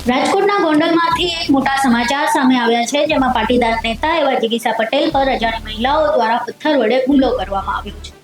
રાજકોટના ગોંડલમાંથી એક મોટા સમાચાર સામે આવ્યા છે, જેમાં પાટીદાર નેતા એવા જિગીસા પટેલ પર અજાણી મહિલાઓ દ્વારા પથ્થર વડે હુમલો કરવામાં આવ્યો છે.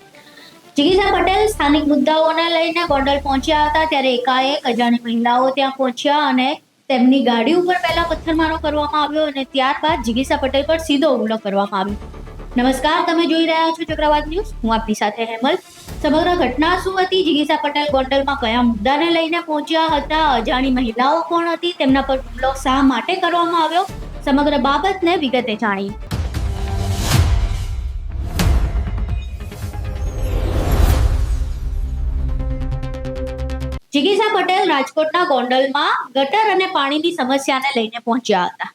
જિગીસા પટેલ સ્થાનિક મુદ્દાઓને લઈને ગોંડલ પહોંચ્યા હતા, ત્યારે એકાએક અજાણી મહિલાઓ ત્યાં પહોંચ્યા અને તેમની ગાડી ઉપર પહેલા પથ્થરમારો કરવામાં આવ્યો અને ત્યારબાદ જિગીસા પટેલ પર સીધો હુમલો કરવામાં આવ્યો. નમસ્કાર, તમે જોઈ રહ્યા છો ચક્રવાત ન્યૂઝ. હું આપની સાથે હેમલ. સમગ્ર ઘટના શું હતી, જિગીસા પટેલ ગોંડલમાં કયા મુદ્દાને લઈને પહોંચ્યા હતા, અજાણી મહિલાઓ કોણ હતી, તેમના પર હુમલો શા માટે કરવામાં આવ્યો, સમગ્ર બાબતને વિગતે જાણીએ. જિગીસા પટેલ રાજકોટના ગોંડલમાં ગટર અને પાણીની સમસ્યાને લઈને પહોંચ્યા હતા.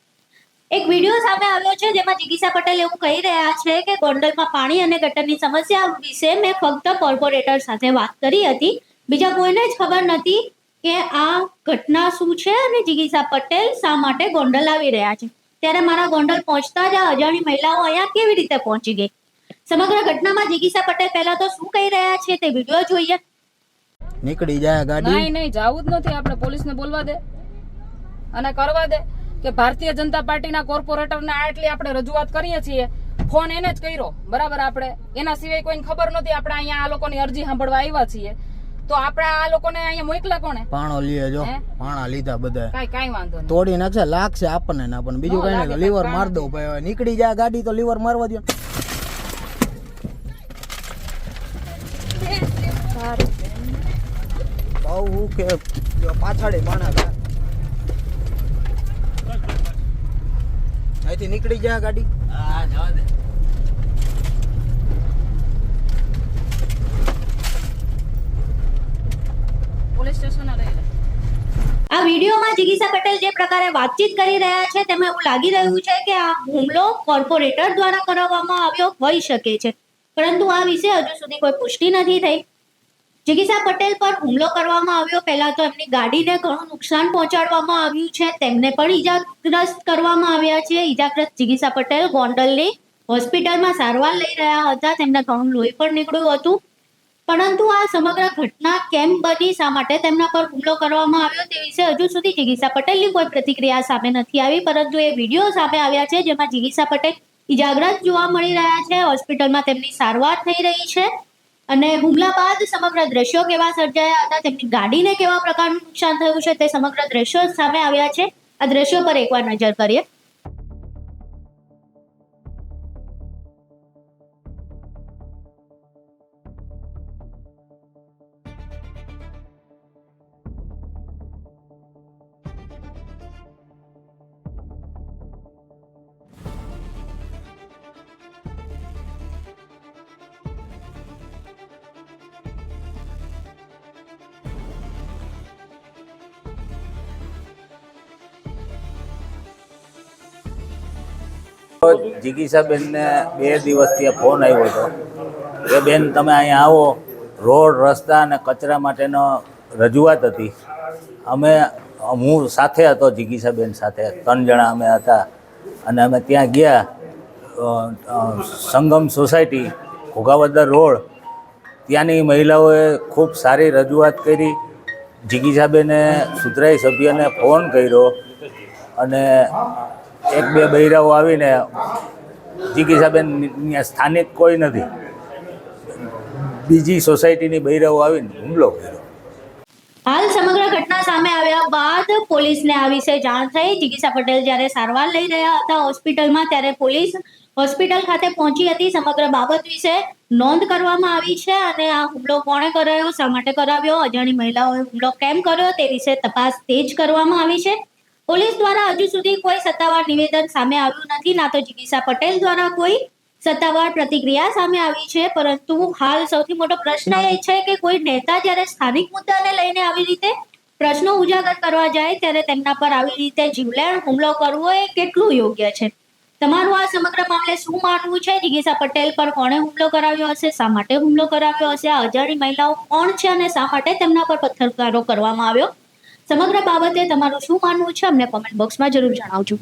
એક વિડીયો સામે આવ્યો છે, જેમાં જિગીસા પટેલ એવું કહી રહ્યા છે કે ગોંડલમાં પાણી અને ગટરની સમસ્યા વિશે મેં ફક્ત કોર્પોરેટર સાથે વાત કરી હતી, બીજા કોઈને જ ખબર નથી કે આ ઘટના શું છે અને જિગીસા પટેલ શા માટે ગોંડલ આવી રહ્યા છે. ત્યારે મારા ગોંડલ પહોંચતા જ આ અજાણી મહિલાઓ અહીંયા કેવી રીતે પહોંચી ગઈ, સમગ્ર ઘટનામાં જિગીસા પટેલ પહેલા તો શું કહી રહ્યા છે તે વિડીયો જોઈએ. નીકળી જાય ગાડી. નહીં જાવું જ નથી. આપણે પોલીસને બોલવા દે અને કરવા દે કે ભારતીય જનતા પાર્ટીના કોર્પોરેટરને આટલી આપણે રજૂઆત કરીએ છીએ. ફોન એને જ કર્યો, બરાબર. આપણે એના સિવાય કોઈને ખબર નહોતી. આપણે અહીંયા આ લોકોની અરજી સાંભળવા આવ્યા છીએ, તો આપણે આ લોકોને અહીંયા મોકલા કોણે? પાણો લીએ જો, પાણા લીધા બધા. કાઈ વાંધો નહીં, તોડી નાખશે, લાગશે આપણને ના, પણ બીજું કઈ નહીં. લીવર માર દો ભાઈ. નીકળી જાય ગાડી તો લીવર મારવા દો. બહુ કે પાછળ માણા અહીંથી નીકળી જાય ગાડી. હા, જવા દે. પોલીસ સ્ટેશન લઈ લે. આ વિડીયોમાં જિગીસા પટેલ જે પ્રકારે વાતચીત કરી રહ્યા છે, તેમાં એવું લાગી રહ્યું છે કે આ હુમલો કોર્પોરેટર દ્વારા કરવામાં આવ્યો હોઈ શકે છે, પરંતુ આ વિશે હજુ સુધી કોઈ પુષ્ટિ નથી થઈ. જિગીસા પટેલ પર હુમલો કરવામાં આવ્યો, પહેલા તો એમની ગાડીને ઘણું નુકસાન પહોંચાડવામાં આવ્યું છે, તેમને પણ ઈજાગ્રસ્ત કરવામાં આવ્યા છે. ઈજાગ્રસ્ત જિગીસા પટેલ ગોંડલની હોસ્પિટલમાં સારવાર લઈ રહ્યા હતા, તેમને ઘણું લોહી પણ નીકળ્યું હતું, પરંતુ આ સમગ્ર ઘટના કેમ બની, શા માટે તેમના પર હુમલો કરવામાં આવ્યો તે વિશે હજુ સુધી જિગીસા પટેલની કોઈ પ્રતિક્રિયા સામે નથી આવી. પરંતુ એ વિડીયો સામે આવ્યા છે, જેમાં જિગીસા પટેલ ઈજાગ્રસ્ત જોવા મળી રહ્યા છે, હોસ્પિટલમાં તેમની સારવાર થઈ રહી છે અને હુમલા બાદ સમગ્ર દ્રશ્યો કેવા સર્જાયા હતા, તેમની ગાડીને કેવા પ્રકારનું નુકસાન થયું છે, તે સમગ્ર દ્રશ્યો સામે આવ્યા છે. આ દ્રશ્યો પર એકવાર નજર કરીએ. જિગીસાબેનને 2 દિવસથી ફોન આવ્યો હતો કે બેન તમે અહીંયા આવો, રોડ રસ્તા અને કચરા માટેનો રજૂઆત હતી. હું સાથે હતો, જિગીસાબેન સાથે 3 જણા અમે હતા અને અમે ત્યાં ગયા. સંગમ સોસાયટી, ઘોઘાવદર રોડ, ત્યાંની મહિલાઓએ ખૂબ સારી રજૂઆત કરી. જિગીસાબેને સુધરાઈ સભ્યને ફોન કર્યો અને 1-2 બૈરાઓ આવીને, જિગીસાબેન સ્થાનિક કોઈ નથી, બીજી સોસાયટીની બૈરાઓ આવીને હુમલો કર્યો. હાલ સમગ્ર ઘટના સામે આવ્યા બાદ પોલીસને આ વિશે જાણ થઈ. જિગીસા પટેલ જ્યારે સારવાર લઈ રહ્યા હતા હોસ્પિટલમાં, ત્યારે પોલીસ હોસ્પિટલ ખાતે પહોંચી હતી. સમગ્ર બાબત વિશે નોંધ કરવામાં આવી છે અને આ હુમલો કોણે કરાયો, શા માટે કરાવ્યો, અજાણી મહિલાઓએ હુમલો કેમ કર્યો તે વિશે તપાસ તેજ કરવામાં આવી છે. પોલીસ દ્વારા હજુ સુધી કોઈ સત્તાવાર નિવેદન સામે આવ્યું નથી, ના તો જિગીસા પટેલ દ્વારા કોઈ સત્તાવાર પ્રતિક્રિયા સામે આવી છે. પરંતુ હાલ સૌથી મોટો પ્રશ્ન એ છે કે કોઈ નેતા જ્યારે સ્થાનિક મુદ્દાને લઈને આવી રીતે પ્રશ્નો ઉજાગર કરવા જાય, ત્યારે તેમના પર આવી રીતે જીવલેણ હુમલો કરવો એ કેટલું યોગ્ય છે? તમારું આ સમગ્ર મામલે શું માનવું છે? જિગીસા પટેલ પર કોણે હુમલો કરાવ્યો હશે, શા માટે હુમલો કરાવ્યો હશે, આ અજાણી મહિલાઓ કોણ છે અને શા માટે તેમના પર પથ્થરમારો કરવામાં આવ્યો, સમગ્ર બાબતે તમારું શું માનવું છે? અમને કોમેન્ટ બોક્સમાં જરૂર જણાવજો.